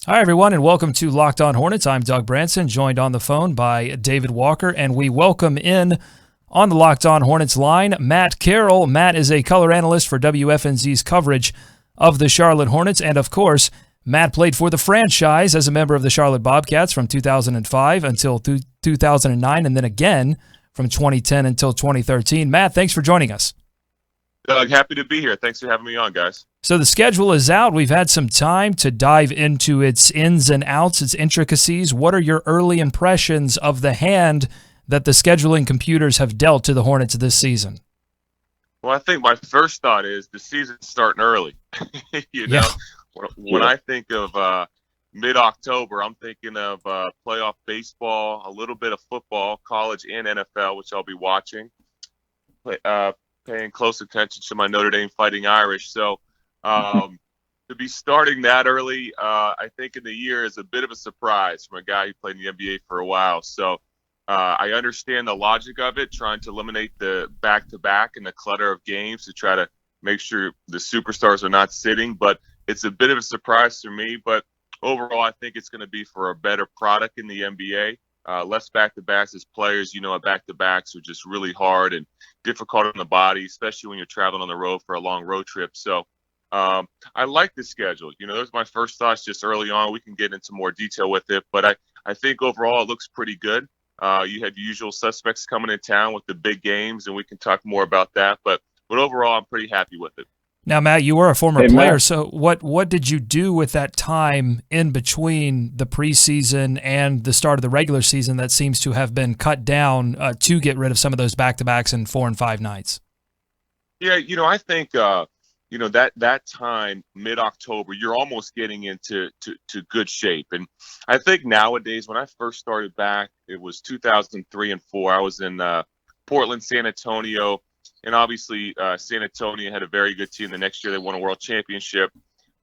Hi, everyone, and welcome to Locked On Hornets. I'm Doug Branson, joined on the phone by David Walker, and we welcome in on the Locked On Hornets line Matt Carroll. Matt is a color analyst for WFNZ's coverage of the Charlotte Hornets, and of course, Matt played for the franchise as a member of the Charlotte Bobcats from 2005 until 2009, and then again from 2010 until 2013. Matt, thanks for joining us. Doug, happy to be here. Thanks for having me on, guys. So the schedule is out. We've had some time to dive into its ins and outs, its intricacies. What are your early impressions of the hand that the scheduling computers have dealt to the Hornets this season? Well, I think my first thought is the season's starting early. Yeah. When I think of mid-October, I'm thinking of playoff baseball, a little bit of football, college and NFL, which I'll be watching, paying close attention to my Notre Dame Fighting Irish. So to be starting that early, I think in the year is a bit of a surprise from a guy who played in the NBA for a while. So I understand the logic of it, trying to eliminate the back-to-back and the clutter of games to try to make sure the superstars are not sitting. But it's a bit of a surprise to me. But overall, I think it's going to be for a better product in the NBA. Less back-to-backs as players, back-to-backs are just really hard and difficult on the body, especially when you're traveling on the road for a long road trip. So I like the schedule. Those are my first thoughts just early on. We can get into more detail with it, but I think overall it looks pretty good. You had usual suspects coming in town with the big games, and we can talk more about that. But overall, I'm pretty happy with it. Now, Matt, you were a former Hey, player, Matt. so what did you do with that time in between the preseason and the start of the regular season that seems to have been cut down to get rid of some of those back-to-backs and 4 and 5 nights? Yeah, I think that time mid-October, you're almost getting into to good shape. And I think nowadays, when I first started back, it was 2003 and 4. I was in Portland, San Antonio. And obviously, San Antonio had a very good team. The next year, they won a world championship.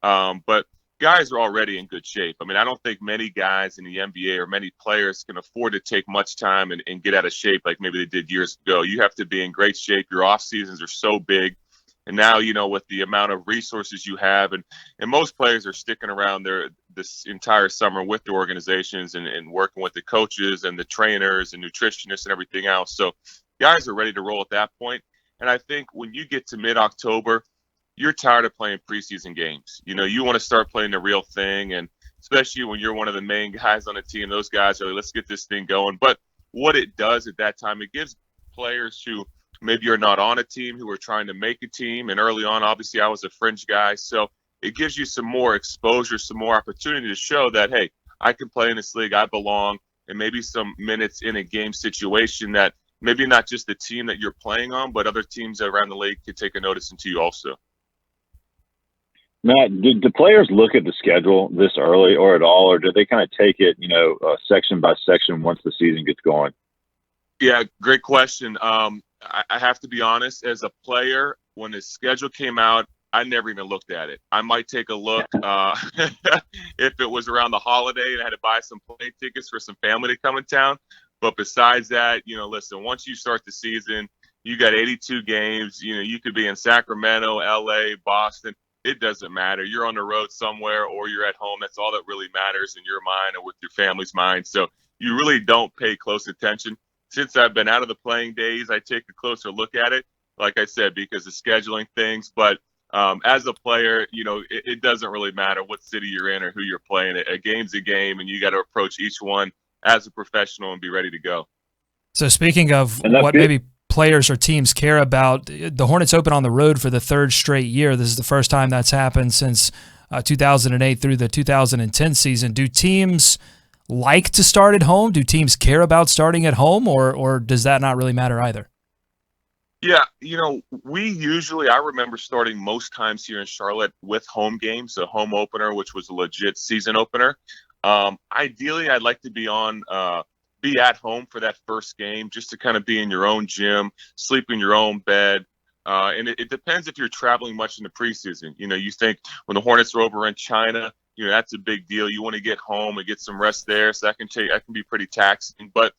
But guys are already in good shape. I mean, I don't think many guys in the NBA or many players can afford to take much time and get out of shape like maybe they did years ago. You have to be in great shape. Your off seasons are so big. And now, with the amount of resources you have, and most players are sticking around this entire summer with the organizations and working with the coaches and the trainers and nutritionists and everything else. So guys are ready to roll at that point. And I think when you get to mid-October, you're tired of playing preseason games. You want to start playing the real thing, and especially when you're one of the main guys on the team, those guys are like, let's get this thing going. But what it does at that time, it gives players who maybe are not on a team, who are trying to make a team. And early on, obviously, I was a fringe guy. So it gives you some more exposure, some more opportunity to show that, hey, I can play in this league, I belong, and maybe some minutes in a game situation that maybe not just the team that you're playing on, but other teams around the league could take a notice into you also. Matt, do players look at the schedule this early or at all, or do they kind of take it, section by section once the season gets going? Yeah, great question. I have to be honest, as a player, when the schedule came out, I never even looked at it. I might take a look if it was around the holiday and I had to buy some plane tickets for some family to come in town. But besides that, listen, once you start the season, you got 82 games. You could be in Sacramento, LA, Boston. It doesn't matter. You're on the road somewhere or you're at home. That's all that really matters in your mind or with your family's mind. So you really don't pay close attention. Since I've been out of the playing days, I take a closer look at it, like I said, because of scheduling things. But as a player, it doesn't really matter what city you're in or who you're playing. A game's a game, and you got to approach each one as a professional and be ready to go. So speaking of what maybe players or teams care about, the Hornets open on the road for the third straight year. This is the first time that's happened since 2008 through the 2010 season. Do teams like to start at home? Do teams care about starting at home, or does that not really matter either? Yeah, I remember starting most times here in Charlotte with home games, a home opener, which was a legit season opener. Ideally, I'd like to be at home for that first game, just to kind of be in your own gym, sleep in your own bed. And it depends if you're traveling much in the preseason. You think when the Hornets are over in China, that's a big deal. You want to get home and get some rest there. So that can be pretty taxing. But,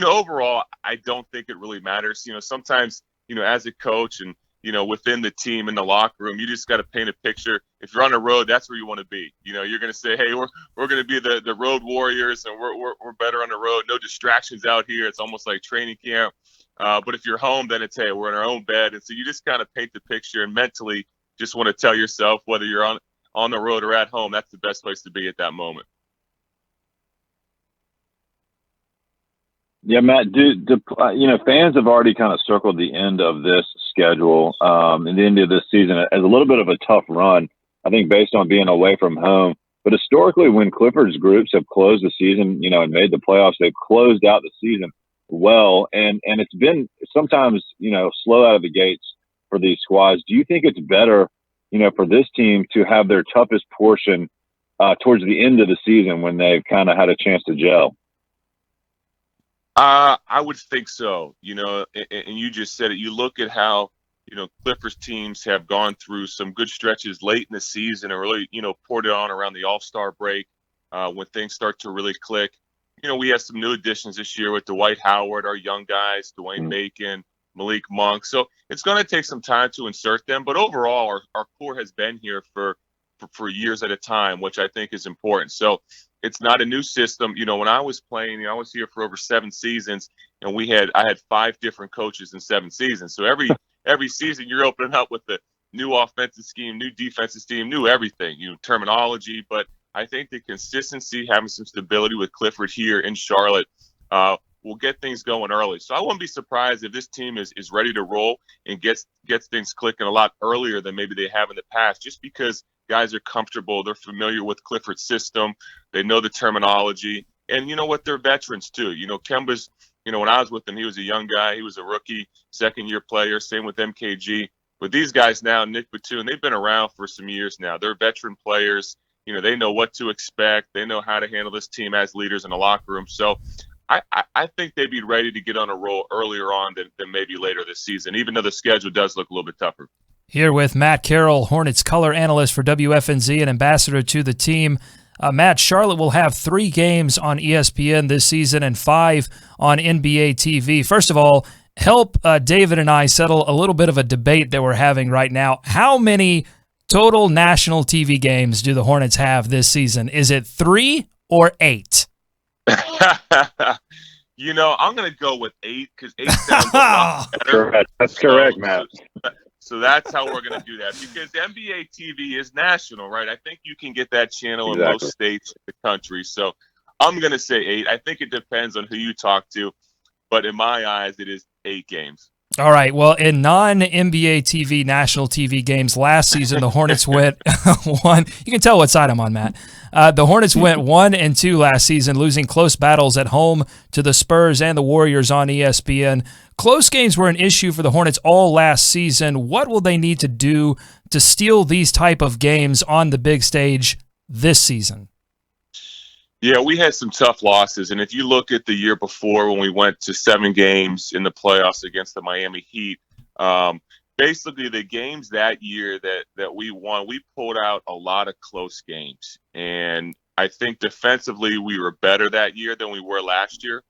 overall, I don't think it really matters. Sometimes, as a coach and within the team in the locker room. You just got to paint a picture. If you're on the road, that's where you want to be. You're going to say, hey, we're going to be the road warriors, and we're better on the road. No distractions out here. It's almost like training camp. But if you're home, then it's, hey, we're in our own bed. And so you just kind of paint the picture and mentally just want to tell yourself, whether you're on the road or at home, that's the best place to be at that moment. Yeah, Matt, fans have already kind of circled the end of this schedule and the end of this season as a little bit of a tough run, I think, based on being away from home. But historically, when Clifford's groups have closed the season, and made the playoffs, they've closed out the season well. And it's been sometimes, slow out of the gates for these squads. Do you think it's better, for this team to have their toughest portion towards the end of the season when they've kind of had a chance to gel? I would think so, and you just said it. You look at how, Clippers teams have gone through some good stretches late in the season and really, poured it on around the All-Star break when things start to really click. We have some new additions this year with Dwight Howard, our young guys, Dwayne Bacon, Malik Monk. So it's going to take some time to insert them. But overall, our core has been here for years at a time, which I think is important. So it's not a new system. When I was playing, I was here for over 7 seasons, and I had 5 different coaches in 7 seasons. So every season you're opening up with the new offensive scheme, new defensive scheme, new everything, terminology. But I think the consistency, having some stability with Clifford here in Charlotte, will get things going early. So I wouldn't be surprised if this team is ready to roll and gets things clicking a lot earlier than maybe they have in the past, just because guys are comfortable. They're familiar with Clifford's system. They know the terminology. And you know what? They're veterans too. Kemba's, when I was with him, he was a young guy. He was a rookie, second-year player. Same with MKG. But these guys now, Nick Batum, they've been around for some years now. They're veteran players. They know what to expect. They know how to handle this team as leaders in the locker room. So I think they'd be ready to get on a roll earlier on than maybe later this season, even though the schedule does look a little bit tougher. Here with Matt Carroll, Hornets color analyst for WFNZ and ambassador to the team. Matt, Charlotte will have 3 games on ESPN this season and 5 on NBA TV. First of all, help David and I settle a little bit of a debate that we're having right now. How many total national TV games do the Hornets have this season? Is it 3 or 8? I'm going to go with 8 because 8 sounds a lot better. Correct. That's correct, Matt. So that's how we're going to do that, because NBA TV is national, right? I think you can get that channel in most states in the country. So I'm going to say 8. I think it depends on who you talk to, but in my eyes, it is 8 games. All right. Well, in non-NBA TV, national TV games last season, the Hornets went 1. You can tell what side I'm on, Matt. The Hornets went 1-2 last season, losing close battles at home to the Spurs and the Warriors on ESPN. Close games were an issue for the Hornets all last season. What will they need to do to steal these type of games on the big stage this season? Yeah, we had some tough losses. And if you look at the year before when we went to 7 games in the playoffs against the Miami Heat, basically the games that year that we won, we pulled out a lot of close games. And I think defensively we were better that year than we were last year.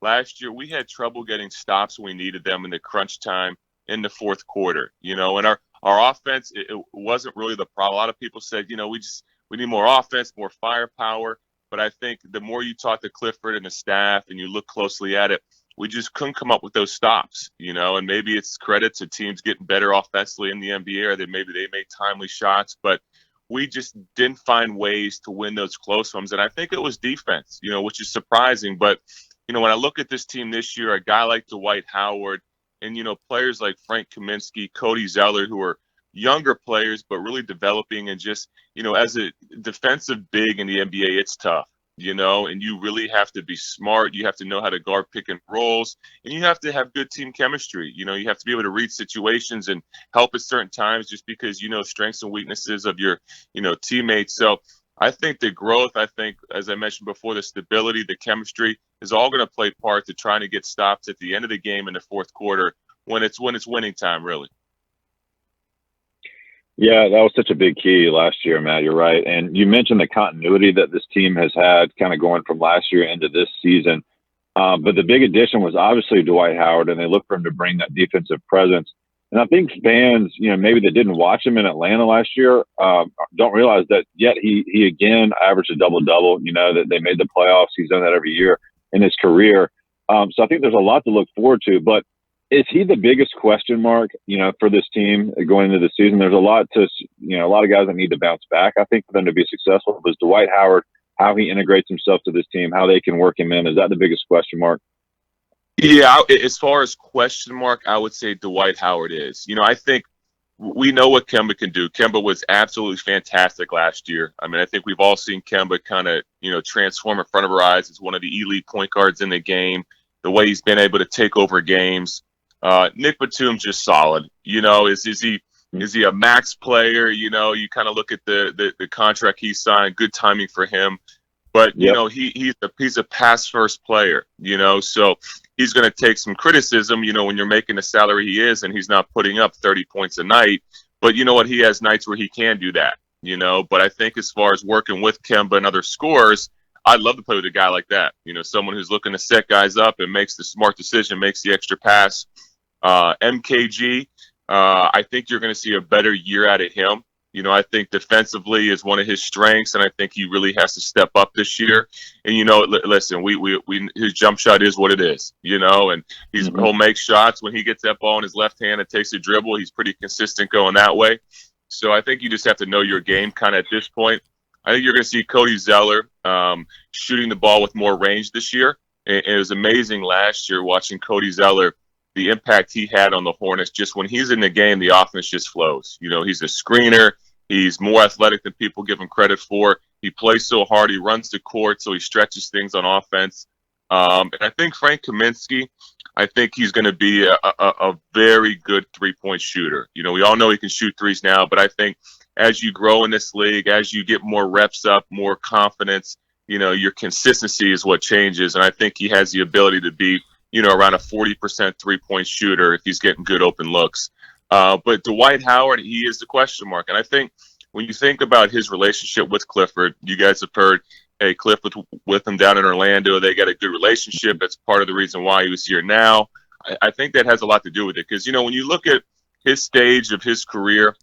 Last year we had trouble getting stops when we needed them in the crunch time in the fourth quarter. And our offense, it wasn't really the problem. A lot of people said, we need more offense, more firepower. But I think the more you talk to Clifford and the staff and you look closely at it, we just couldn't come up with those stops, and maybe it's credit to teams getting better offensively in the NBA, or that maybe they made timely shots, but we just didn't find ways to win those close ones. And I think it was defense, which is surprising. But, when I look at this team this year, a guy like Dwight Howard and, players like Frank Kaminsky, Cody Zeller, who are younger players, but really developing, and just, as a defensive big in the NBA, it's tough, and you really have to be smart. You have to know how to guard pick and rolls, and you have to have good team chemistry. You have to be able to read situations and help at certain times, just because, strengths and weaknesses of your, teammates. So I think the growth, as I mentioned before, the stability, the chemistry is all going to play part to trying to get stops at the end of the game in the fourth quarter when it's winning time, really. Yeah, that was such a big key last year, Matt. You're right. And you mentioned the continuity that this team has had kind of going from last year into this season. But the big addition was obviously Dwight Howard, and they looked for him to bring that defensive presence. And I think fans, maybe that didn't watch him in Atlanta last year, don't realize that yet he again averaged a double-double, that they made the playoffs. He's done that every year in his career. So I think there's a lot to look forward to. But is he the biggest question mark, for this team going into the season? There's a lot a lot of guys that need to bounce back, I think, for them to be successful. But Dwight Howard, how he integrates himself to this team, how they can work him in, is that the biggest question mark? Yeah, as far as question mark, I would say Dwight Howard is. I think we know what Kemba can do. Kemba was absolutely fantastic last year. I mean, I think we've all seen Kemba kind of, transform in front of our eyes as one of the elite point guards in the game, the way he's been able to take over games. Nick Batum's just solid. Is he a max player? You kind of look at the contract he signed, good timing for him. But, he's a pass-first player, so he's going to take some criticism, when you're making the salary he is and he's not putting up 30 points a night. But you know what? He has nights where he can do that, But I think as far as working with Kemba and other scorers, I'd love to play with a guy like that, someone who's looking to set guys up and makes the smart decision, makes the extra pass. MKG, I think you're going to see a better year out of him. I think defensively is one of his strengths, and I think he really has to step up this year. And listen, we his jump shot is what it is, and he'll make shots when he gets that ball in his left hand and takes a dribble. He's pretty consistent going that way. So I think you just have to know your game kind of at this point. I think you're going to see Cody Zeller shooting the ball with more range this year. And it was amazing last year watching Cody Zeller, the impact he had on the Hornets. Just when he's in the game, the offense just flows. He's a screener. He's more athletic than people give him credit for. He plays so hard. He runs the court, so he stretches things on offense. And I think Frank Kaminsky, I think he's going to be a very good three-point shooter. We all know he can shoot threes now, but I think as you grow in this league, as you get more reps up, more confidence, your consistency is what changes. And I think he has the ability to be, around a 40% three-point shooter if he's getting good open looks. But Dwight Howard, he is the question mark. And I think when you think about his relationship with Clifford, you guys have heard, hey, Cliff with him down in Orlando, they got a good relationship. That's part of the reason why he was here now. I think that has a lot to do with it because, when you look at his stage of his career,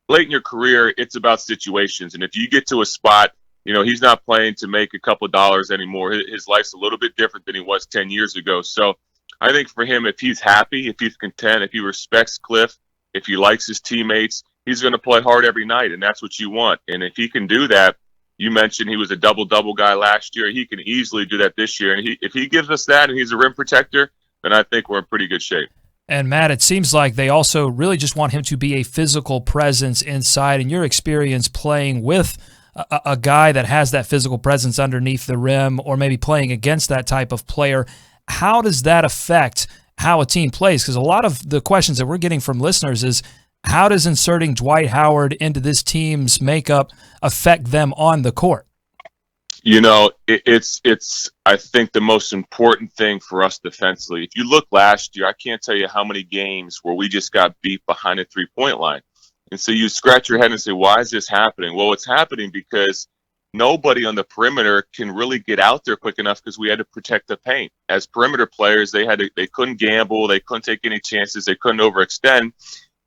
late in your career, it's about situations. And if you get to a spot, he's not playing to make a couple of dollars anymore. His life's a little bit different than he was 10 years ago. So I think for him, if he's happy, if he's content, if he respects Cliff, if he likes his teammates, he's going to play hard every night, and that's what you want. And if he can do that, you mentioned he was a double-double guy last year. He can easily do that this year. And if he gives us that and he's a rim protector, then I think we're in pretty good shape. And, Matt, it seems like they also really just want him to be a physical presence inside. In your experience playing with a guy that has that physical presence underneath the rim or maybe playing against that type of player, how does that affect how a team plays? Because a lot of the questions that we're getting from listeners is, how does inserting Dwight Howard into this team's makeup affect them on the court? It's I think the most important thing for us defensively. If you look last year, I can't tell you how many games where we just got beat behind the three-point line. And so you scratch your head and say, why is this happening? Well, it's happening because nobody on the perimeter can really get out there quick enough because we had to protect the paint. As perimeter players, they couldn't gamble, they couldn't take any chances, they couldn't overextend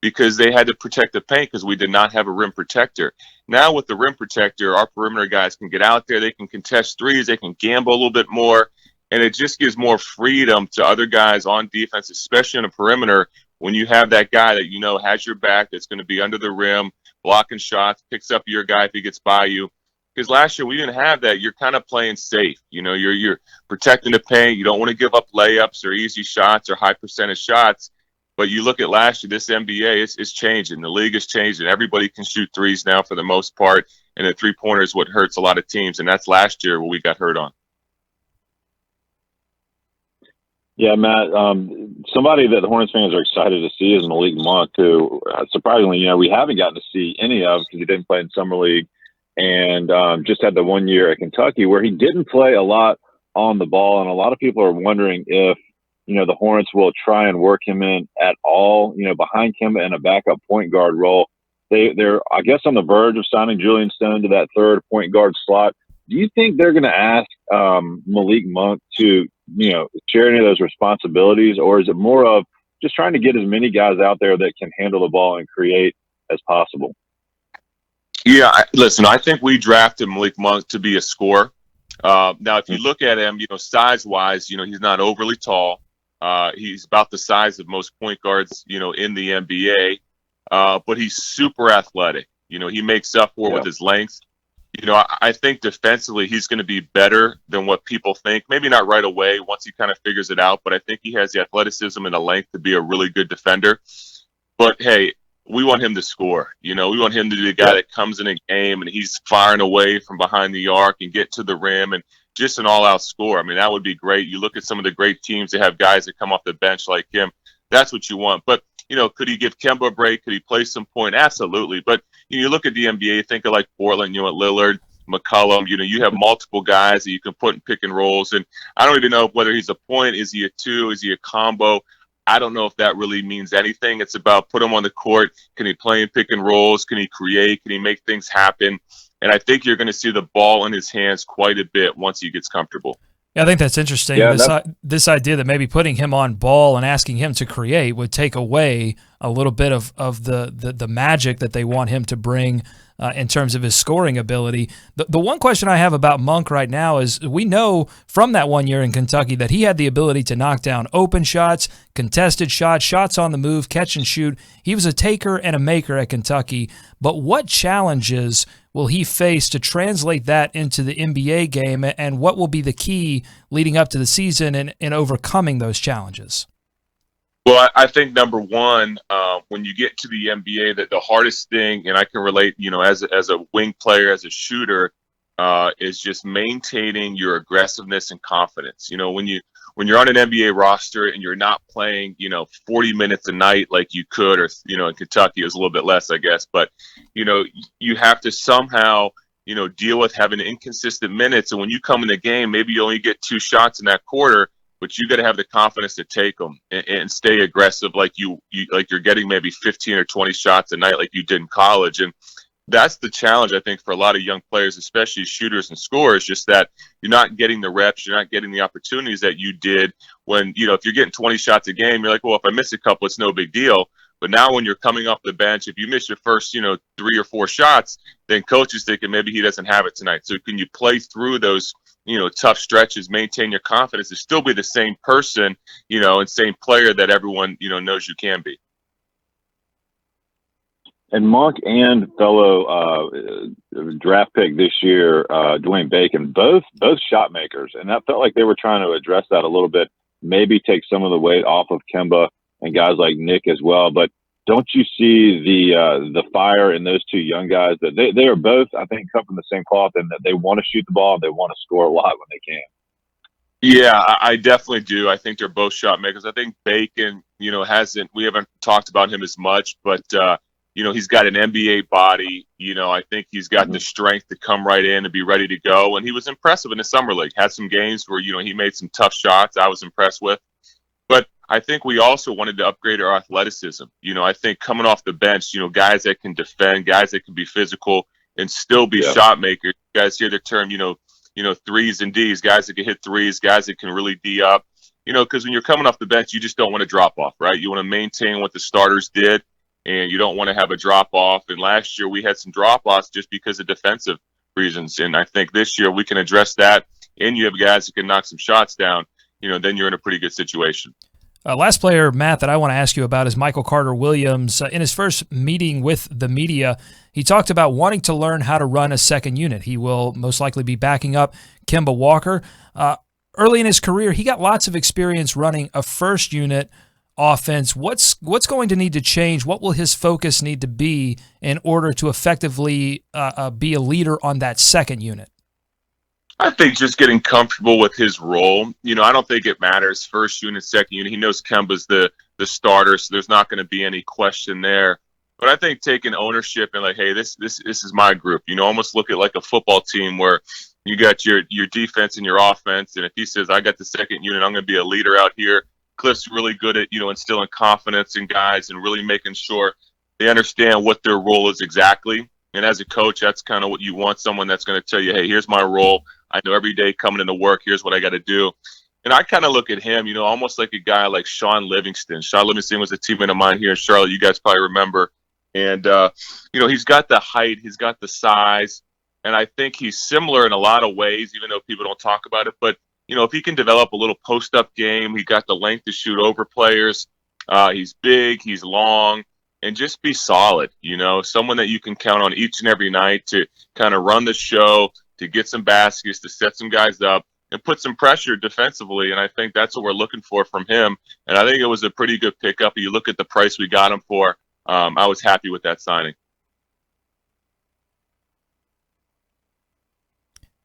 because they had to protect the paint because we did not have a rim protector. Now with the rim protector, our perimeter guys can get out there, they can contest threes, they can gamble a little bit more, and it just gives more freedom to other guys on defense, especially on the perimeter, when you have that guy that has your back, that's going to be under the rim, blocking shots, picks up your guy if he gets by you. Because last year we didn't have that. You're kind of playing safe. You're protecting the paint. You don't want to give up layups or easy shots or high percentage shots. But you look at last year, this NBA, it's changing. The league is changing. Everybody can shoot threes now for the most part. And the three-pointer is what hurts a lot of teams. And that's last year what we got hurt on. Yeah, Matt, somebody that the Hornets fans are excited to see is Malik Monk, who surprisingly, we haven't gotten to see any of because he didn't play in Summer League and just had the 1 year at Kentucky where he didn't play a lot on the ball. And a lot of people are wondering if, the Hornets will try and work him in at all, behind Kemba in a backup point guard role. They're, I guess, on the verge of signing Julian Stone to that third point guard slot. Do you think they're going to ask Malik Monk to, share any of those responsibilities, or is it more of just trying to get as many guys out there that can handle the ball and create as possible. Yeah, listen, I think we drafted Malik Monk to be a scorer. Now, if you look at him, size-wise, he's not overly tall. He's about the size of most point guards, in the NBA. But he's super athletic. He makes up for it with his length. I think defensively he's going to be better than what people think. Maybe not right away once he kind of figures it out, but I think he has the athleticism and the length to be a really good defender. But, hey, we want him to score. We want him to be the guy that comes in a game and he's firing away from behind the arc and get to the rim and just an all-out score. I mean, that would be great. You look at some of the great teams that have guys that come off the bench like him. That's what you want. But, could he give Kemba a break? Could he play some point? Absolutely. But you look at the NBA, think of like Portland, at Lillard, McCollum. You have multiple guys that you can put in pick and rolls. And I don't even know whether he's a point. Is he a two? Is he a combo? I don't know if that really means anything. It's about put him on the court. Can he play in pick and rolls? Can he create? Can he make things happen? And I think you're going to see the ball in his hands quite a bit once he gets comfortable. Yeah, I think that's interesting. Yeah, this idea that maybe putting him on ball and asking him to create would take away a little bit of the magic that they want him to bring in terms of his scoring ability. The one question I have about Monk right now is we know from that 1 year in Kentucky that he had the ability to knock down open shots, contested shots, shots on the move, catch and shoot. He was a taker and a maker at Kentucky. But what challenges will he face to translate that into the NBA game, and what will be the key leading up to the season in overcoming those challenges? Well, I think number one, when you get to the NBA, that the hardest thing, and I can relate, as a wing player, as a shooter, is just maintaining your aggressiveness and confidence. When you're on an NBA roster and you're not playing, 40 minutes a night like you could, or in Kentucky it was a little bit less, I guess, but you have to somehow deal with having inconsistent minutes. And when you come in the game, maybe you only get 2 shots in that quarter, but you got to have the confidence to take them and stay aggressive, like you're getting maybe 15 or 20 shots a night, like you did in college. And that's the challenge, I think, for a lot of young players, especially shooters and scorers, just that you're not getting the reps, you're not getting the opportunities that you did when, if you're getting 20 shots a game, you're like, well, if I miss a couple, it's no big deal. But now when you're coming off the bench, if you miss your first, 3 or 4 shots, then coach is thinking maybe he doesn't have it tonight. So can you play through those, tough stretches, maintain your confidence, and still be the same person, and same player that everyone, knows you can be. And Monk and fellow draft pick this year, Dwayne Bacon, both shot makers. And that felt like they were trying to address that a little bit, maybe take some of the weight off of Kemba and guys like Nick as well. But don't you see the fire in those two young guys? That they are both, I think, come from the same cloth, and that they want to shoot the ball and they want to score a lot when they can. Yeah, I definitely do. I think they're both shot makers. I think Bacon, we haven't talked about him as much, but he's got an NBA body. I think he's got the strength to come right in and be ready to go. And he was impressive in the summer league. Had some games where, he made some tough shots I was impressed with. But I think we also wanted to upgrade our athleticism. I think coming off the bench, guys that can defend, guys that can be physical and still be shot makers. You guys hear the term, threes and Ds, guys that can hit threes, guys that can really D up. Because when you're coming off the bench, you just don't want to drop off, right? You want to maintain what the starters did, and you don't want to have a drop off. And last year we had some drop offs just because of defensive reasons. And I think this year we can address that, and you have guys that can knock some shots down. Then you're in a pretty good situation. Last player, Matt, that I want to ask you about is Michael Carter-Williams. In his first meeting with the media, he talked about wanting to learn how to run a second unit. He will most likely be backing up Kemba Walker. Early in his career, he got lots of experience running a first unit offense. What's going to need to change? What will his focus need to be in order to effectively be a leader on that second unit? I think just getting comfortable with his role. I don't think it matters first unit, second unit. He knows Kemba's the starter, so there's not going to be any question there. But I think taking ownership and like, hey, this is my group. Almost look at like a football team where you got your defense and your offense, and if he says I got the second unit, I'm going to be a leader out here. Cliff's really good at instilling confidence in guys and really making sure they understand what their role is exactly. And as a coach, that's kind of what you want, someone that's going to tell you, hey, here's my role. I know every day coming into work, here's what I got to do. And I kind of look at him, almost like a guy like Sean Livingston. Sean Livingston was a teammate of mine here in Charlotte. You guys probably remember. And, he's got the height, he's got the size. And I think he's similar in a lot of ways, even though people don't talk about it. But, if he can develop a little post-up game, he got the length to shoot over players. He's big, he's long, and just be solid, someone that you can count on each and every night to kind of run the show, to get some baskets, to set some guys up, and put some pressure defensively. And I think that's what we're looking for from him. And I think it was a pretty good pickup. You look at the price we got him for. I was happy with that signing.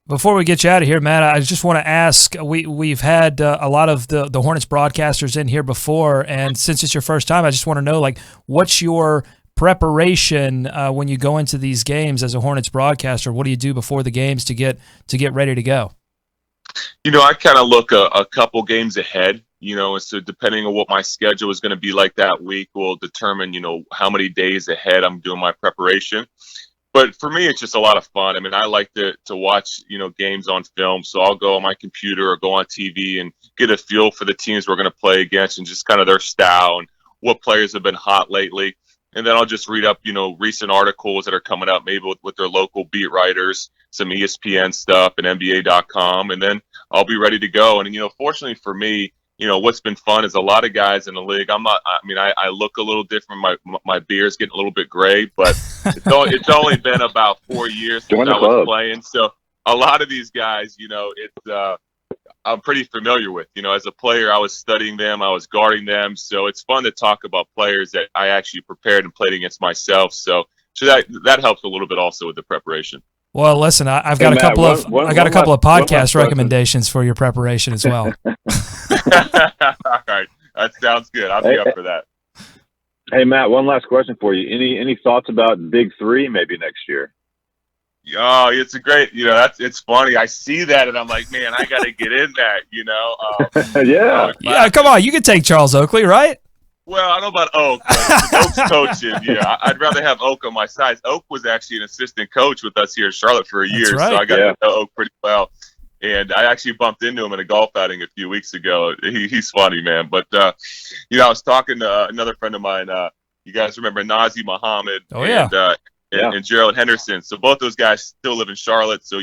Before we get you out of here, Matt, I just want to ask, we've had a lot of the Hornets broadcasters in here before, and since it's your first time, I just want to know, what's your preparation when you go into these games as a Hornets broadcaster? What do you do before the games to get ready to go? I kind of look a couple games ahead, and so depending on what my schedule is going to be like that week will determine, how many days ahead I'm doing my preparation. But for me, it's just a lot of fun. I mean, I like to watch, games on film. So I'll go on my computer or go on TV and get a feel for the teams we're going to play against and just kind of their style and what players have been hot lately. And then I'll just read up, recent articles that are coming up, maybe with their local beat writers, some ESPN stuff and NBA.com. And then I'll be ready to go. And, fortunately for me, what's been fun is a lot of guys in the league. I look a little different. My beard's getting a little bit gray, but it's only been about 4 years since I was playing. So a lot of these guys, I'm pretty familiar with. As a player, I was studying them, I was guarding them. So it's fun to talk about players that I actually prepared and played against myself. So that helps a little bit also with the preparation. Well, listen, I've got a couple of podcast recommendations for your preparation as well. All right, that sounds good. I'll be up for that. Hey, Matt, one last question for you. Any thoughts about Big Three maybe next year? Oh, it's a great. It's funny. I see that and I'm like, man, I got to get in that. Yeah. Come on, you can take Charles Oakley, right? Well, I don't know about Oak, but Oak's coaching. Yeah, I'd rather have Oak on my side. Oak was actually an assistant coach with us here in Charlotte for a year, right. So I got to know Oak pretty well. And I actually bumped into him in a golf outing a few weeks ago. He's funny, man. But, I was talking to another friend of mine. You guys remember Nazi Muhammad and Gerald Henderson. So both those guys still live in Charlotte. So,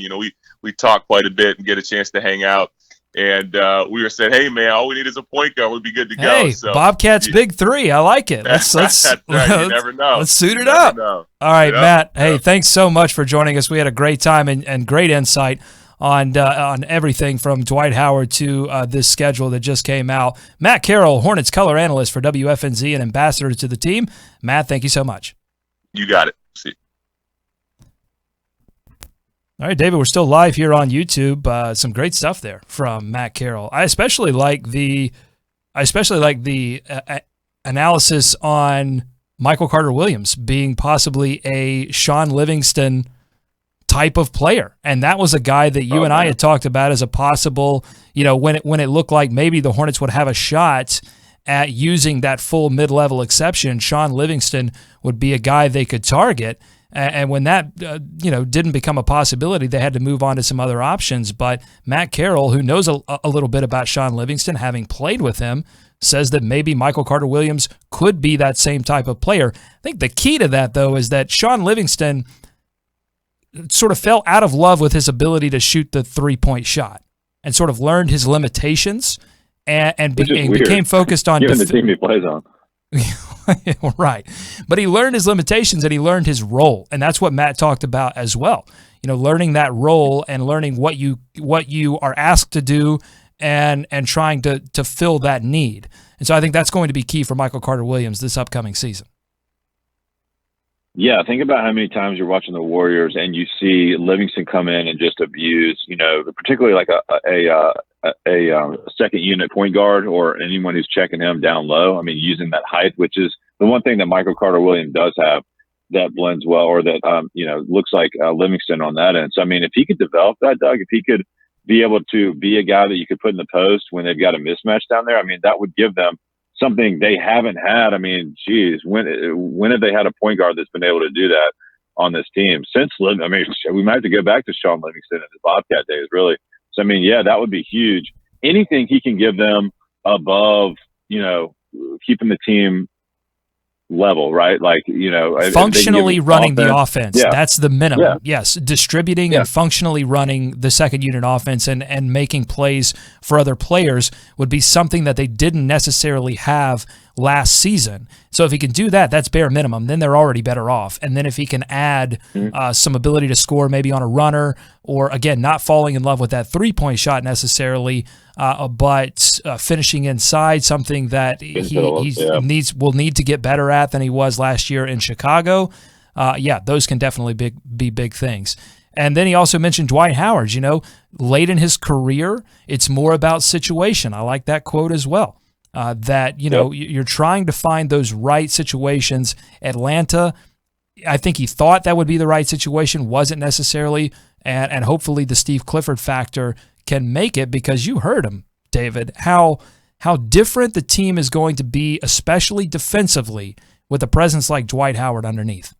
we talk quite a bit and get a chance to hang out. And we were saying, hey, man, all we need is a point guard. We'd be good to go. Hey, so, Bobcats Big Three. I like it. Let's That's right. You never know. Let's suit it up. All right, Matt. Hey, thanks so much for joining us. We had a great time and great insight on everything from Dwight Howard to this schedule that just came out. Matt Carroll, Hornets color analyst for WFNZ and ambassador to the team. Matt, thank you so much. You got it. See you. All right, David, we're still live here on YouTube. Some great stuff there from Matt Carroll. I especially like the analysis on Michael Carter-Williams being possibly a Sean Livingston type of player, and that was a guy that you and I had talked about as a possible, when it looked like maybe the Hornets would have a shot at using that full mid-level exception, Sean Livingston would be a guy they could target. And when that, didn't become a possibility, they had to move on to some other options. But Matt Carroll, who knows a little bit about Sean Livingston, having played with him, says that maybe Michael Carter-Williams could be that same type of player. I think the key to that, though, is that Sean Livingston sort of fell out of love with his ability to shoot the three-point shot and sort of learned his limitations and became focused on given the team he plays on. Right. But he learned his limitations and he learned his role. And that's what Matt talked about as well. Learning that role and learning what you are asked to do and trying to fill that need. And so I think that's going to be key for Michael Carter-Williams this upcoming season. Yeah, think about how many times you're watching the Warriors and you see Livingston come in and just abuse, particularly like a second unit point guard or anyone who's checking him down low. I mean, using that height, which is the one thing that Michael Carter-Williams does have that blends well, or that, looks like Livingston on that end. So, I mean, if he could develop that, Doug, if he could be able to be a guy that you could put in the post when they've got a mismatch down there, I mean, that would give them something they haven't had. I mean, geez, when have they had a point guard that's been able to do that on this team since? I mean, we might have to go back to Sean Livingston in his Bobcat days, really. So, I mean, yeah, that would be huge. anything he can give them above, keeping the team level, right? Like, functionally running the offense. Yeah. That's the minimum. Yeah. Yes. Distributing and functionally running the second unit offense and making plays for other players would be something that they didn't necessarily have last season. So if he can do that, that's bare minimum. Then they're already better off. And then if he can add some ability to score maybe on a runner, or again, not falling in love with that 3-point shot necessarily, but finishing inside, something that he will need to get better at than he was last year in Chicago. Those can definitely be big things. And then he also mentioned Dwight Howard. Late in his career, it's more about situation. I like that quote as well. You're trying to find those right situations. Atlanta, I think he thought that would be the right situation, wasn't necessarily, and hopefully the Steve Clifford factor can make it, because you heard him, David, how different the team is going to be, especially defensively, with a presence like Dwight Howard underneath.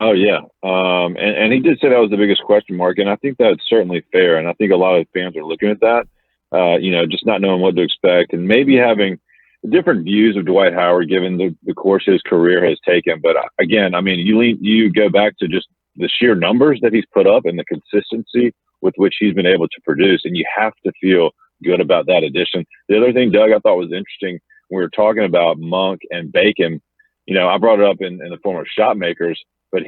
Oh, yeah. And he did say that was the biggest question mark, and I think that's certainly fair, and I think a lot of fans are looking at that. Just not knowing what to expect, and maybe having different views of Dwight Howard given the course his career has taken. But again, you go back to just the sheer numbers that he's put up and the consistency with which he's been able to produce, and you have to feel good about that addition. The other thing, Doug, I thought was interesting, when we were talking about Monk and Bacon, I brought it up in the form of shot makers, but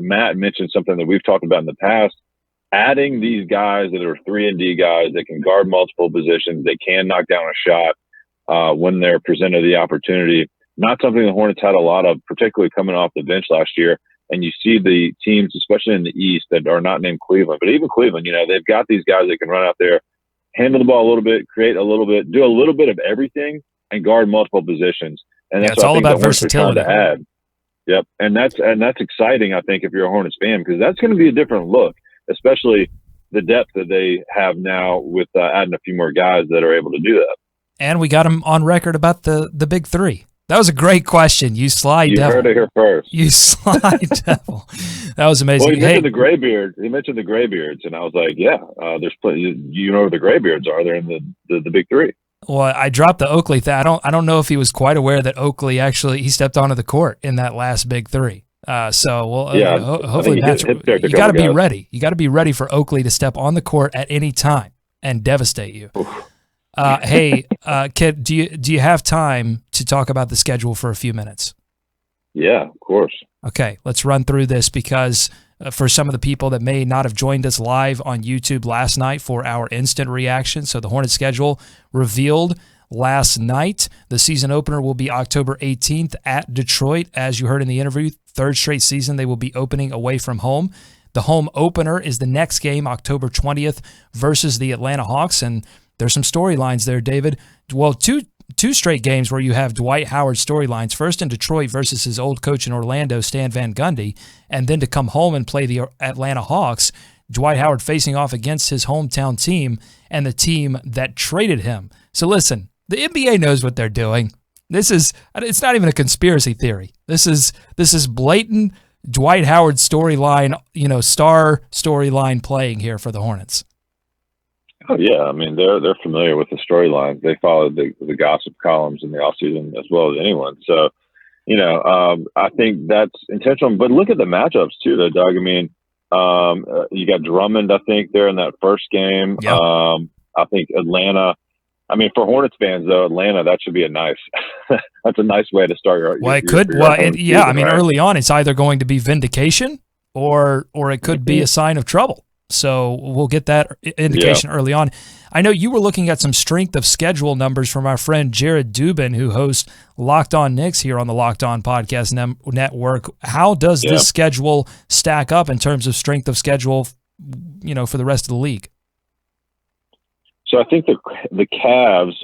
Matt mentioned something that we've talked about in the past. Adding these guys that are 3-and-D guys that can guard multiple positions, they can knock down a shot when they're presented the opportunity. Not something the Hornets had a lot of, particularly coming off the bench last year. And you see the teams, especially in the East, that are not named Cleveland, but even Cleveland, they've got these guys that can run out there, handle the ball a little bit, create a little bit, do a little bit of everything, and guard multiple positions. And that's it's all about versatility. To add. Yep, and that's exciting, I think, if you're a Hornets fan, because that's going to be a different look, especially the depth that they have now with adding a few more guys that are able to do that. And we got him on record about the big three. That was a great question. You sly devil. You heard it here first. You sly devil. That was amazing. Well, he mentioned the graybeards. He mentioned the graybeards, and I was like, yeah, there's plenty. You know where the graybeards are? They're in the big three. Well, I dropped the Oakley thing. I don't know if he was quite aware that Oakley he stepped onto the court in that last big three. Hopefully Matt's, you got to be ready. You got to be ready for Oakley to step on the court at any time and devastate you. Kid, do you have time to talk about the schedule for a few minutes? Yeah, of course. Okay, let's run through this, because for some of the people that may not have joined us live on YouTube last night for our instant reaction, so the Hornets schedule revealed last night. The season opener will be October 18th at Detroit. As you heard in the interview, third straight season they will be opening away from home. The home opener is the next game, October 20th, versus the Atlanta Hawks, and there's some storylines there, David. Well, two straight games where you have Dwight Howard storylines. First in Detroit versus his old coach in Orlando, Stan Van Gundy, and then to come home and play the Atlanta Hawks, Dwight Howard facing off against his hometown team and the team that traded him. So listen, the NBA knows what they're doing. It's not even a conspiracy theory. This is blatant Dwight Howard storyline, star storyline playing here for the Hornets. Oh yeah, they're familiar with the storylines. They followed the gossip columns in the offseason as well as anyone. So, I think that's intentional. But look at the matchups too, though, Doug. You got Drummond, I think, there in that first game. Yep. I think Atlanta. For Hornets fans, though, Atlanta, that should be that's a nice way to start your. Well, it could. Early on, it's either going to be vindication or it could be a sign of trouble. So we'll get that indication early on. I know you were looking at some strength of schedule numbers from our friend Jared Dubin, who hosts Locked On Knicks here on the Locked On Podcast Network. How does this schedule stack up in terms of strength of schedule, for the rest of the league? So I think the Cavs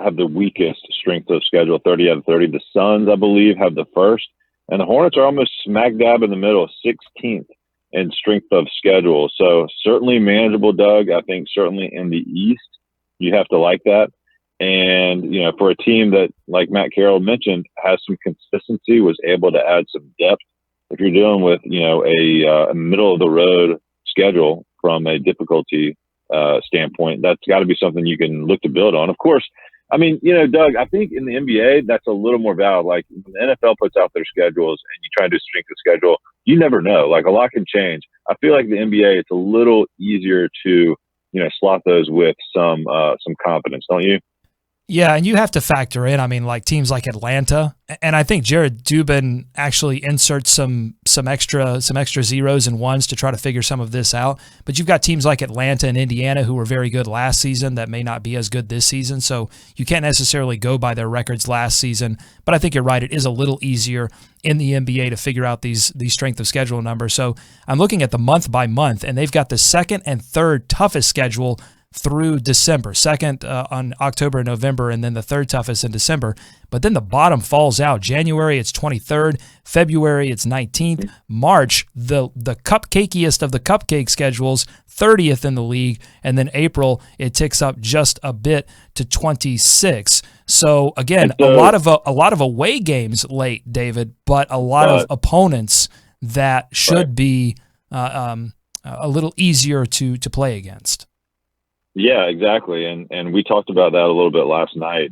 have the weakest strength of schedule, 30 out of 30. The Suns, I believe, have the first. And the Hornets are almost smack dab in the middle, 16th. And strength of schedule. So certainly manageable, Doug. I think certainly in the East, you have to like that. And, for a team that, like Matt Carroll mentioned, has some consistency, was able to add some depth. If you're dealing with, a middle of the road schedule from a difficulty standpoint, that's got to be something you can look to build on. Of course, I mean, Doug, I think in the NBA, that's a little more valid. Like when the NFL puts out their schedules and you try to do strength of schedule, you never know. Like a lot can change. I feel like the NBA, it's a little easier to, slot those with some confidence, don't you? Yeah, and you have to factor in, I mean, like teams like Atlanta, and I think Jared Dubin actually inserts some extra zeros and ones to try to figure some of this out. But you've got teams like Atlanta and Indiana who were very good last season that may not be as good this season, so you can't necessarily go by their records last season. But I think you're right; it is a little easier in the NBA to figure out these strength of schedule numbers. So I'm looking at the month by month, and they've got the second and third toughest schedule through December, second on October and November, and then the third toughest in December. But then the bottom falls out. January, it's 23rd. February, it's 19th. March, the cupcakiest of the cupcake schedules, 30th in the league. And then April, it ticks up just a bit to 26. So again, a lot of away games late, David, but a lot of opponents that should be a little easier to play against. Yeah, exactly. And we talked about that a little bit last night,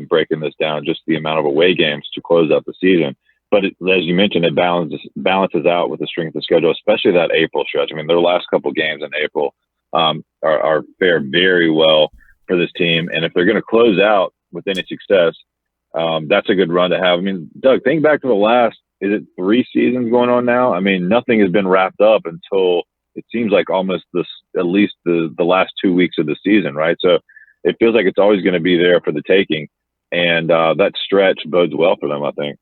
breaking this down, just the amount of away games to close out the season. But as you mentioned, it balances out with the strength of schedule, especially that April stretch. I mean, their last couple games in April fare very well for this team. And if they're going to close out with any success, that's a good run to have. I mean, Doug, think back to the last, is it 3 seasons going on now? I mean, nothing has been wrapped up until it seems like almost at least the last 2 weeks of the season, right? So it feels like it's always going to be there for the taking. And that stretch bodes well for them, I think.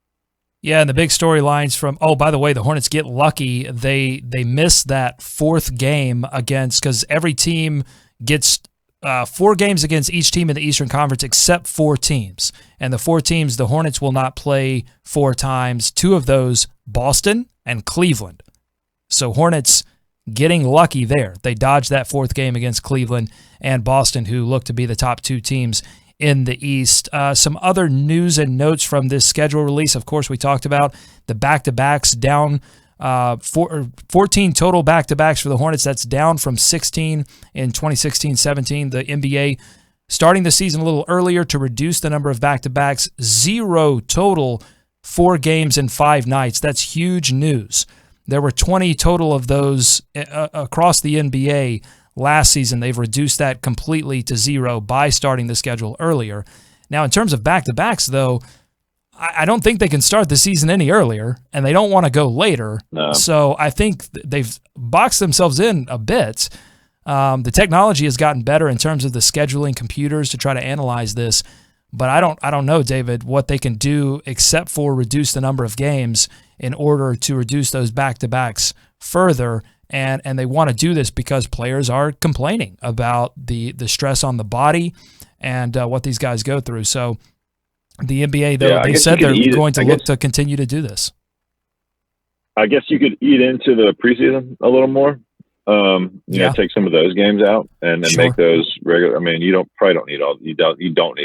Yeah, and the big storylines from, by the way, the Hornets get lucky. They miss that 4th game because every team gets 4 games against each team in the Eastern Conference except 4 teams. And the 4 teams, the Hornets will not play 4 times. 2 of those, Boston and Cleveland. So Hornets getting lucky there. They dodged that 4th game against Cleveland and Boston, who look to be the top 2 teams in the East. Some other news and notes from this schedule release. Of course, we talked about the back-to-backs down 14 total back-to-backs for the Hornets. That's down from 16 in 2016-17. The NBA starting the season a little earlier to reduce the number of back-to-backs. 0 total, 4 games in 5 nights. That's huge news. There were 20 total of those across the NBA last season. They've reduced that completely to 0 by starting the schedule earlier. Now, in terms of back-to-backs, though, I don't think they can start the season any earlier, and they don't want to go later. No. So I think they've boxed themselves in a bit. The technology has gotten better in terms of the scheduling computers to try to analyze this, but I don't know, David, what they can do except for reduce the number of games in order to reduce those back-to-backs further. And they want to do this because players are complaining about the stress on the body and what these guys go through. So the NBA, though, they said they're going to look to continue to do this. I guess you could eat into the preseason a little more. Take some of those games out and then make those regular. I mean, you don't need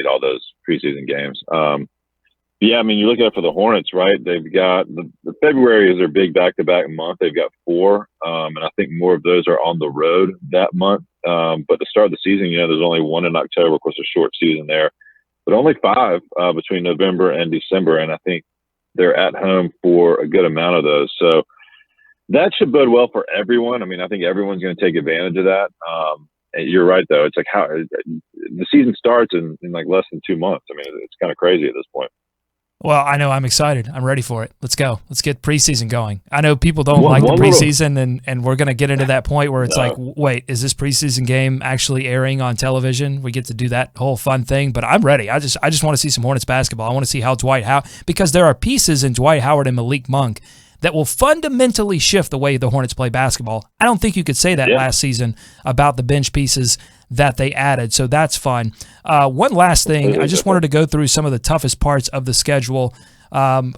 all those preseason games. I mean, you look at it for the Hornets, right? They've got the February is their big back-to-back month. They've got 4, and I think more of those are on the road that month. But to start the season, there's only 1 in October. Of course, a short season there, but only 5 between November and December, and I think they're at home for a good amount of those. So that should bode well for everyone. I mean, I think everyone's going to take advantage of that. You're right, though. It's like how the season starts in like less than 2 months. I mean, it's kind of crazy at this point. Well, I know I'm excited. I'm ready for it. Let's go. Let's get preseason going. I know people don't like the preseason, and we're going to get into that point where it's like, wait, is this preseason game actually airing on television? We get to do that whole fun thing, but I'm ready. I just want to see some Hornets basketball. I want to see how Dwight Howard, because there are pieces in Dwight Howard and Malik Monk that will fundamentally shift the way the Hornets play basketball. I don't think you could say that last season about the bench pieces that they added, so that's fun. One last thing, I just wanted to go through some of the toughest parts of the schedule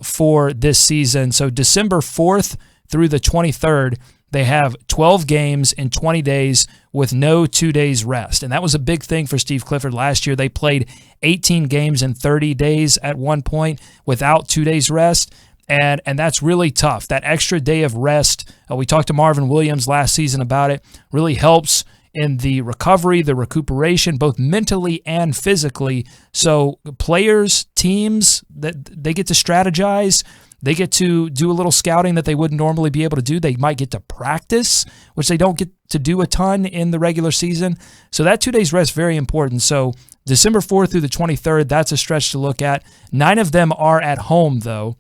for this season. So December 4th through the 23rd, they have 12 games in 20 days with no 2 days rest. And that was a big thing for Steve Clifford last year. They played 18 games in 30 days at one point without 2 days rest. And that's really tough. That extra day of rest, we talked to Marvin Williams last season about it, really helps in the recovery, the recuperation, both mentally and physically. So players, teams, that they get to strategize. They get to do a little scouting that they wouldn't normally be able to do. They might get to practice, which they don't get to do a ton in the regular season. So that 2 days rest, very important. So December 4th through the 23rd, that's a stretch to look at. 9 of them are at home, though.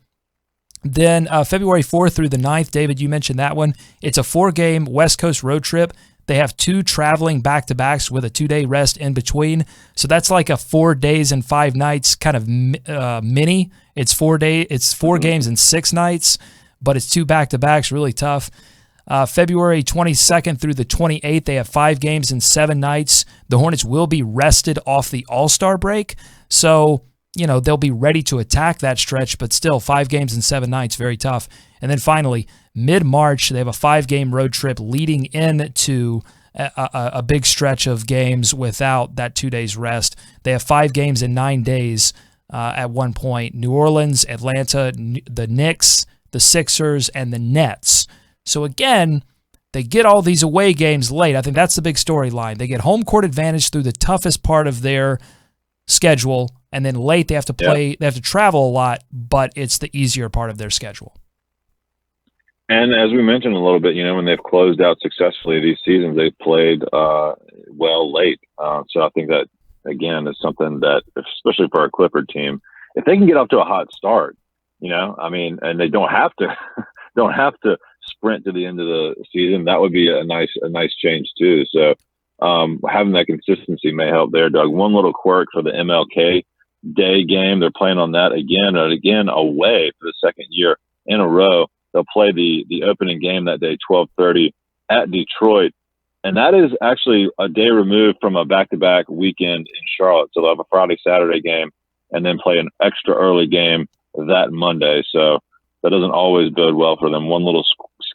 Then February 4th through the 9th, David, you mentioned that one. It's a 4-game West Coast road trip. They have 2 traveling back-to-backs with a 2-day rest in between. So that's like a 4 days and 5 nights kind of mini. It's 4 games and 6 nights, but it's 2 back-to-backs, really tough. February 22nd through the 28th, they have 5 games and 7 nights. The Hornets will be rested off the All-Star break, so they'll be ready to attack that stretch, but still 5 games and 7 nights, very tough. And then finally, mid-March, they have a 5-game road trip leading into a big stretch of games without that 2 days rest. They have 5 games in 9 days at one point. New Orleans, Atlanta, the Knicks, the Sixers, and the Nets. So again, they get all these away games late. I think that's the big storyline. They get home court advantage through the toughest part of their schedule, and then late they have to play. They have to travel a lot, but it's the easier part of their schedule. And as we mentioned a little bit, when they've closed out successfully these seasons, they've played well late. So I think that, again, is something that, especially for our Clifford team, if they can get off to a hot start, and they don't have to sprint to the end of the season, that would be a nice change too. So having that consistency may help there, Doug. One little quirk for the MLK Day game, they're playing on that again and again away for the second year in a row. They'll play the opening game that day, 12:30 at Detroit. And that is actually a day removed from a back-to-back weekend in Charlotte. So they'll have a Friday, Saturday game and then play an extra early game that Monday. So that doesn't always bode well for them. One little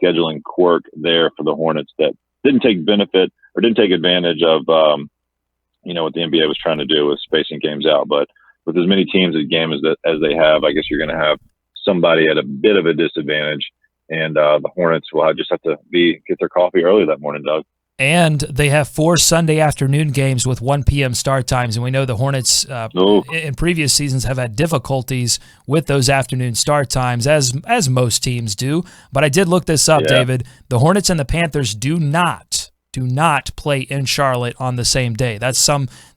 scheduling quirk there for the Hornets that didn't take advantage of, what the NBA was trying to do with spacing games out. But with as many teams at game as they have, I guess you're going to have somebody at a bit of a disadvantage, and the Hornets will just have to get their coffee early that morning, Doug. And they have 4 Sunday afternoon games with 1 p.m. start times, and we know the Hornets in previous seasons have had difficulties with those afternoon start times, as most teams do. But I did look this up, David. The Hornets and the Panthers do not play in Charlotte on the same day. That's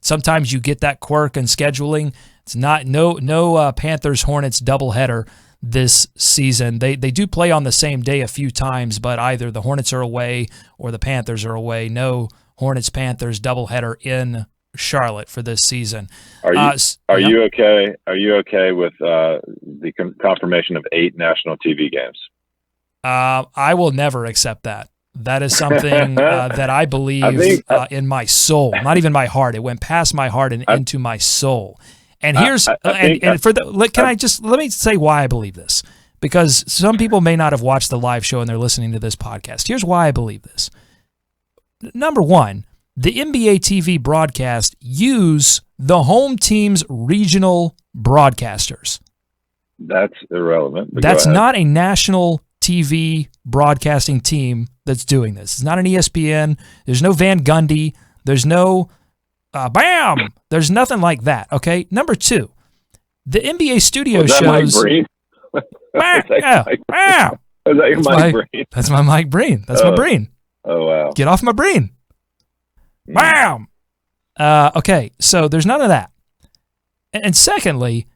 sometimes you get that quirk in scheduling. It's not no Panthers Hornets doubleheader this season. They do play on the same day a few times, but either the Hornets are away or the Panthers are away. No Hornets-Panthers doubleheader in Charlotte for this season. Are you okay? Are you okay with the confirmation of 8 national TV games? I will never accept that. That is something that I believe in my soul, not even my heart. It went past my heart and into my soul. And here's let me say why I believe this, because some people may not have watched the live show and they're listening to this podcast. Here's why I believe this. Number one, the NBA TV broadcast use the home team's regional broadcasters. That's irrelevant. That's not a national TV broadcasting team that's doing this. It's not an ESPN. There's no Van Gundy. There's no bam. There's nothing like that. Okay. Number two, the NBA studio shows. Is that your Mike Breen? That's my Mike Breen. That's my Breen. Oh wow! Get off my Breen. Bam. Okay. So there's none of that. And secondly,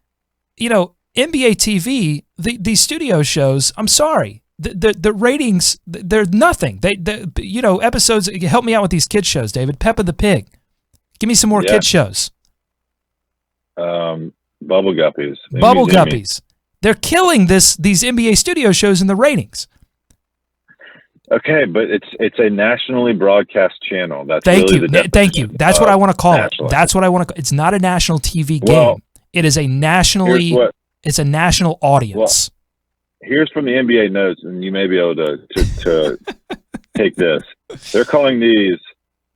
NBA TV, these studio shows, I'm sorry, the ratings, they're nothing. Episodes, help me out with these kids shows, David. Peppa the Pig. Give me some more kids shows. Bubble Guppies. Bubble Guppies. They're killing these NBA studio shows in the ratings. Okay, but it's a nationally broadcast channel. That's Thank you. That's what I want to call it. That's what I want to. It's not a national TV game. It is a nationally. It's a national audience. Well, here's from the NBA notes, and you may be able to take this. They're calling these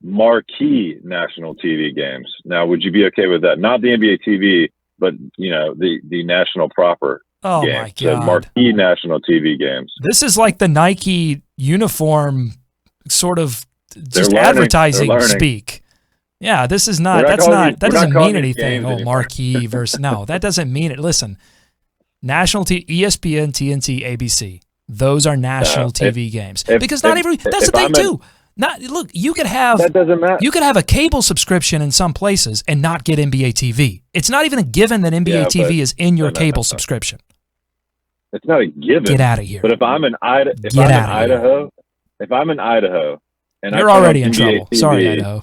marquee national TV games. Now, would you be okay with that? Not the NBA TV, but the national proper. Oh games. My God! So marquee national TV games. This is like the Nike uniform sort of just advertising speak. Yeah, this is not. That doesn't mean anything. Oh, marquee versus no, that doesn't mean it. Listen, national ESPN, TNT, ABC. Those are national TV games because not every. That's the thing too. Look, you could have that doesn't matter. You could have a cable subscription in some places and not get NBA TV. It's not even a given that NBA TV is in your cable subscription. It's not a given. Get out of here. But if I'm in Idaho, and you're already in trouble. TV, sorry, Idaho.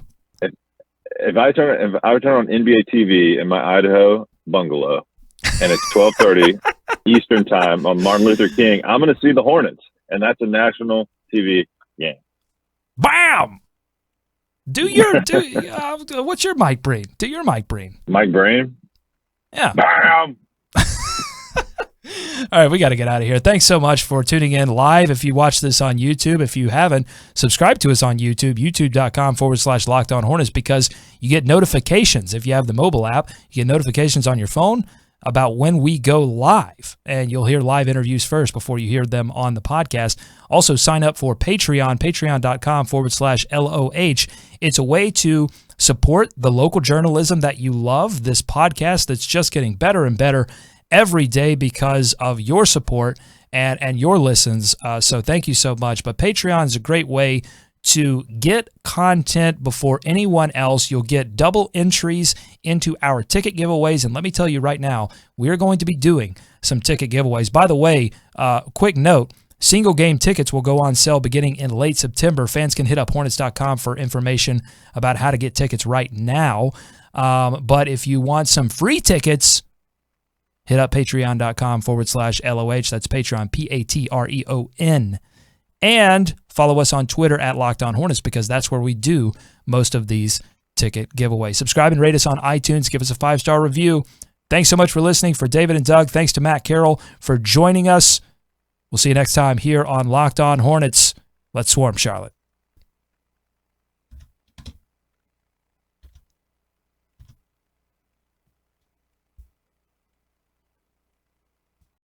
If I turn on NBA TV in my Idaho bungalow, and it's 12:30 Eastern time on Martin Luther King, I'm going to see the Hornets, and that's a national TV game. Bam! What's your mic brain? Do your mic brain. Mike Brain? Yeah. Bam! All right, we got to get out of here. Thanks so much for tuning in live. If you watch this on YouTube, if you haven't, subscribe to us on YouTube, youtube.com/Locked On Hornets, because you get notifications. If you have the mobile app, you get notifications on your phone about when we go live, and you'll hear live interviews first before you hear them on the podcast. Also, sign up for Patreon, patreon.com/LOH. It's a way to support the local journalism that you love, this podcast that's just getting better and better every day because of your support and your listens. So thank you so much. But Patreon is a great way to get content before anyone else. You'll get double entries into our ticket giveaways. And let me tell you right now, we're going to be doing some ticket giveaways. By the way, quick note, single game tickets will go on sale beginning in late September. Fans can hit up Hornets.com for information about how to get tickets right now. But if you want some free tickets, hit up patreon.com/LOH. That's Patreon, Patreon. And follow us on Twitter at Locked On Hornets, because that's where we do most of these ticket giveaways. Subscribe and rate us on iTunes. Give us a 5-star review. Thanks so much for listening. For David and Doug, thanks to Matt Carroll for joining us. We'll see you next time here on Locked On Hornets. Let's swarm, Charlotte.